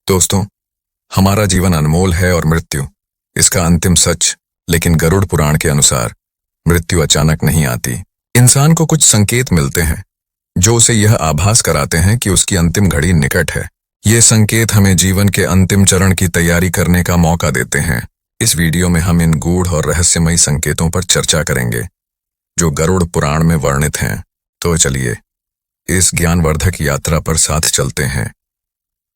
दोस्तों, हमारा जीवन अनमोल है और मृत्यु इसका अंतिम सच। लेकिन गरुड़ पुराण के अनुसार मृत्यु अचानक नहीं आती। इंसान को कुछ संकेत मिलते हैं जो उसे यह आभास कराते हैं कि उसकी अंतिम घड़ी निकट है। ये संकेत हमें जीवन के अंतिम चरण की तैयारी करने का मौका देते हैं। इस वीडियो में हम इन गूढ़ और रहस्यमयी संकेतों पर चर्चा करेंगे जो गरुड़ पुराण में वर्णित हैं। तो चलिए इस ज्ञानवर्धक यात्रा पर साथ चलते हैं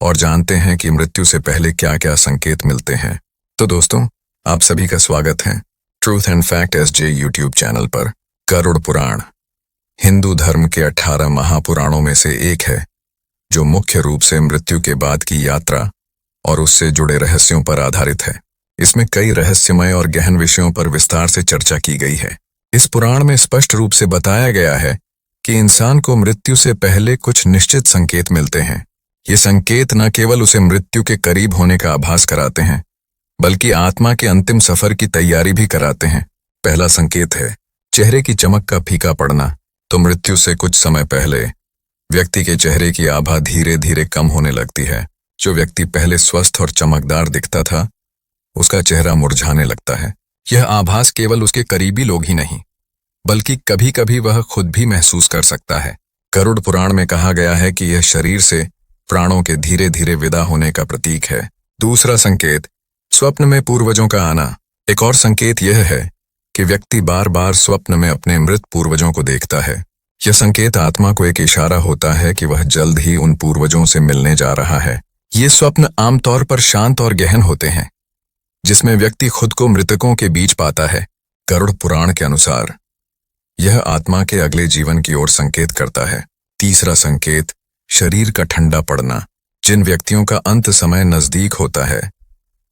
और जानते हैं कि मृत्यु से पहले क्या क्या संकेत मिलते हैं। तो दोस्तों, आप सभी का स्वागत है truth and fact SJ YouTube channel पर। गरुड़ पुराण हिंदू धर्म के 18 महापुराणों में से एक है जो मुख्य रूप से मृत्यु के बाद की यात्रा और उससे जुड़े रहस्यों पर आधारित है। इसमें कई रहस्यमय और गहन विषयों पर विस्तार से चर्चा की गई है। इस पुराण में स्पष्ट रूप से बताया गया है कि इंसान को मृत्यु से पहले कुछ निश्चित संकेत मिलते हैं। ये संकेत न केवल उसे मृत्यु के करीब होने का आभास कराते हैं, बल्कि आत्मा के अंतिम सफर की तैयारी भी कराते हैं। पहला संकेत है चेहरे की चमक का फीका पड़ना। तो मृत्यु से कुछ समय पहले व्यक्ति के चेहरे की आभा धीरे धीरे कम होने लगती है। जो व्यक्ति पहले स्वस्थ और चमकदार दिखता था, उसका चेहरा मुरझाने लगता है। यह आभास केवल उसके करीबी लोग ही नहीं, बल्कि कभी कभी वह खुद भी महसूस कर सकता है। गरुड़ पुराण में कहा गया है कि यह शरीर से प्राणों के धीरे धीरे विदा होने का प्रतीक है। दूसरा संकेत स्वप्न में पूर्वजों का आना। एक और संकेत यह है कि व्यक्ति बार बार स्वप्न में अपने मृत पूर्वजों को देखता है। यह संकेत आत्मा को एक इशारा होता है कि वह जल्द ही उन पूर्वजों से मिलने जा रहा है। ये स्वप्न आमतौर पर शांत और गहन होते हैं, जिसमें व्यक्ति खुद को मृतकों के बीच पाता है। गरुड़ पुराण के अनुसार यह आत्मा के अगले जीवन की ओर संकेत करता है। तीसरा संकेत शरीर का ठंडा पड़ना। जिन व्यक्तियों का अंत समय नजदीक होता है,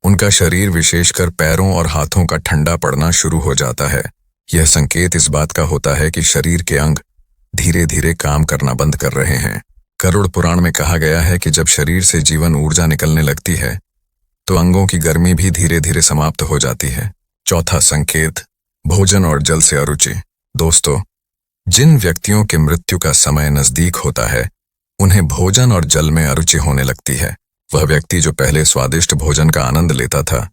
उनका शरीर विशेषकर पैरों और हाथों का ठंडा पड़ना शुरू हो जाता है। यह संकेत इस बात का होता है कि शरीर के अंग धीरे धीरे काम करना बंद कर रहे हैं। गरुड़ पुराण में कहा गया है कि जब शरीर से जीवन ऊर्जा निकलने लगती है, तो अंगों की गर्मी भी धीरे धीरे समाप्त हो जाती है। चौथा संकेत भोजन और जल से अरुचि। दोस्तों, जिन व्यक्तियों के मृत्यु का समय नजदीक होता है, उन्हें भोजन और जल में अरुचि होने लगती है। वह व्यक्ति जो पहले स्वादिष्ट भोजन का आनंद लेता था,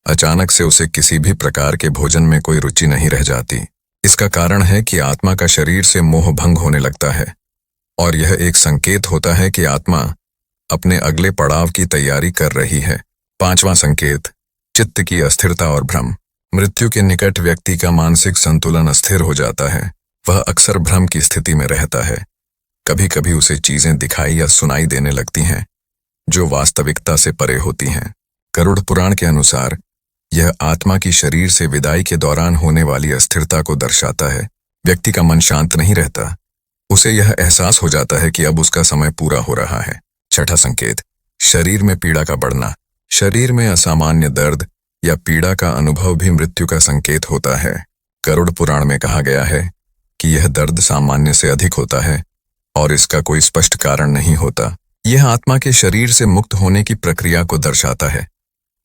अचानक से उसे किसी भी प्रकार के भोजन में कोई रुचि नहीं रह जाती। इसका कारण है कि आत्मा का शरीर से मोह भंग होने लगता है, और यह एक संकेत होता है कि आत्मा अपने अगले पड़ाव की तैयारी कर रही है। पांचवां संकेत चित्त की अस्थिरता और भ्रम। मृत्यु के निकट व्यक्ति का मानसिक संतुलन अस्थिर हो जाता है। वह अक्सर भ्रम की स्थिति में रहता है। कभी कभी उसे चीजें दिखाई या सुनाई देने लगती हैं जो वास्तविकता से परे होती हैं। गरुड़ पुराण के अनुसार यह आत्मा की शरीर से विदाई के दौरान होने वाली अस्थिरता को दर्शाता है। व्यक्ति का मन शांत नहीं रहता। उसे यह एहसास हो जाता है कि अब उसका समय पूरा हो रहा है। छठा संकेत शरीर में पीड़ा का बढ़ना। शरीर में असामान्य दर्द या पीड़ा का अनुभव भी मृत्यु का संकेत होता है। गरुड़ पुराण में कहा गया है कि यह दर्द सामान्य से अधिक होता है और इसका कोई स्पष्ट कारण नहीं होता। यह आत्मा के शरीर से मुक्त होने की प्रक्रिया को दर्शाता है,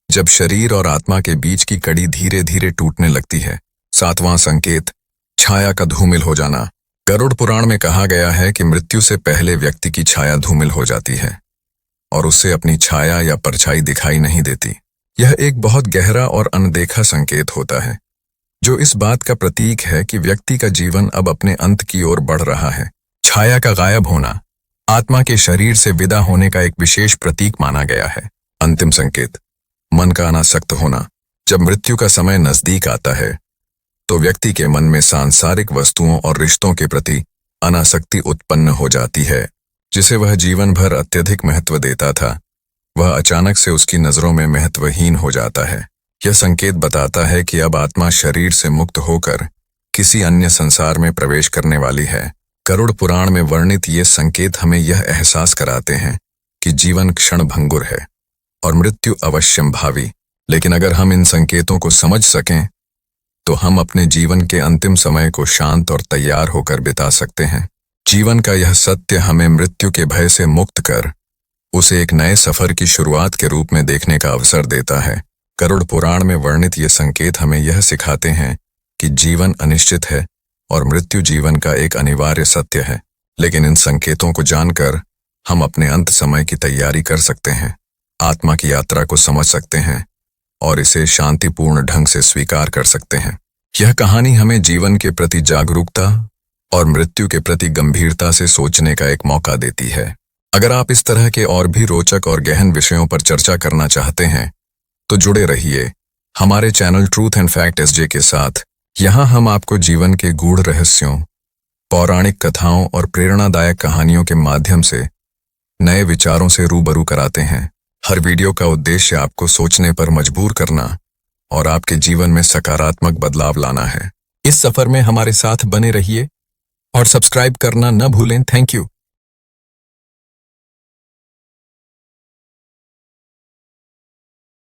जब शरीर और आत्मा के बीच की कड़ी धीरे धीरे टूटने लगती है। सातवां संकेत छाया का धूमिल हो जाना। गरुड़ पुराण में कहा गया है कि मृत्यु से पहले व्यक्ति की छाया धूमिल हो जाती है और उससे अपनी छाया या परछाई दिखाई नहीं देती। यह एक बहुत गहरा और अनदेखा संकेत होता है, जो इस बात का प्रतीक है कि व्यक्ति का जीवन अब अपने अंत की ओर बढ़ रहा है। छाया का गायब होना आत्मा के शरीर से विदा होने का एक विशेष प्रतीक माना गया है। अंतिम संकेत मन का अनासक्त होना। जब मृत्यु का समय नजदीक आता है, तो व्यक्ति के मन में सांसारिक वस्तुओं और रिश्तों के प्रति अनासक्ति उत्पन्न हो जाती है, जिसे वह जीवन भर अत्यधिक महत्व देता था। वह अचानक से उसकी नजरों में महत्वहीन हो जाता है। यह संकेत बताता है कि अब आत्मा शरीर से मुक्त होकर किसी अन्य संसार में प्रवेश करने वाली है। गरुड़ पुराण में वर्णित ये संकेत हमें यह एहसास कराते हैं कि जीवन क्षण भंगुर है और मृत्यु अवश्यम भावी। लेकिन अगर हम इन संकेतों को समझ सकें, तो हम अपने जीवन के अंतिम समय को शांत और तैयार होकर बिता सकते हैं। जीवन का यह सत्य हमें मृत्यु के भय से मुक्त कर उसे एक नए सफर की शुरुआत के रूप में देखने का अवसर देता है। गरुड़ पुराण में वर्णित ये संकेत हमें यह सिखाते हैं कि जीवन अनिश्चित है और मृत्यु जीवन का एक अनिवार्य सत्य है। लेकिन इन संकेतों को जानकर हम अपने अंत समय की तैयारी कर सकते हैं आत्मा की यात्रा को समझ सकते हैं और इसे शांतिपूर्ण ढंग से स्वीकार कर सकते हैं। यह कहानी हमें जीवन के प्रति जागरूकता और मृत्यु के प्रति गंभीरता से सोचने का एक मौका देती है। अगर आप इस तरह के और भी रोचक और गहन विषयों पर चर्चा करना चाहते हैं तो जुड़े रहिए हमारे channel truth and fact SJ के साथ। यहाँ हम आपको जीवन के गूढ़ रहस्यों, पौराणिक कथाओं और प्रेरणादायक कहानियों के माध्यम से नए विचारों से रूबरू कराते हैं। हर वीडियो का उद्देश्य आपको सोचने पर मजबूर करना और आपके जीवन में सकारात्मक बदलाव लाना है। इस सफर में हमारे साथ बने रहिए और सब्सक्राइब करना न भूलें। Thank you.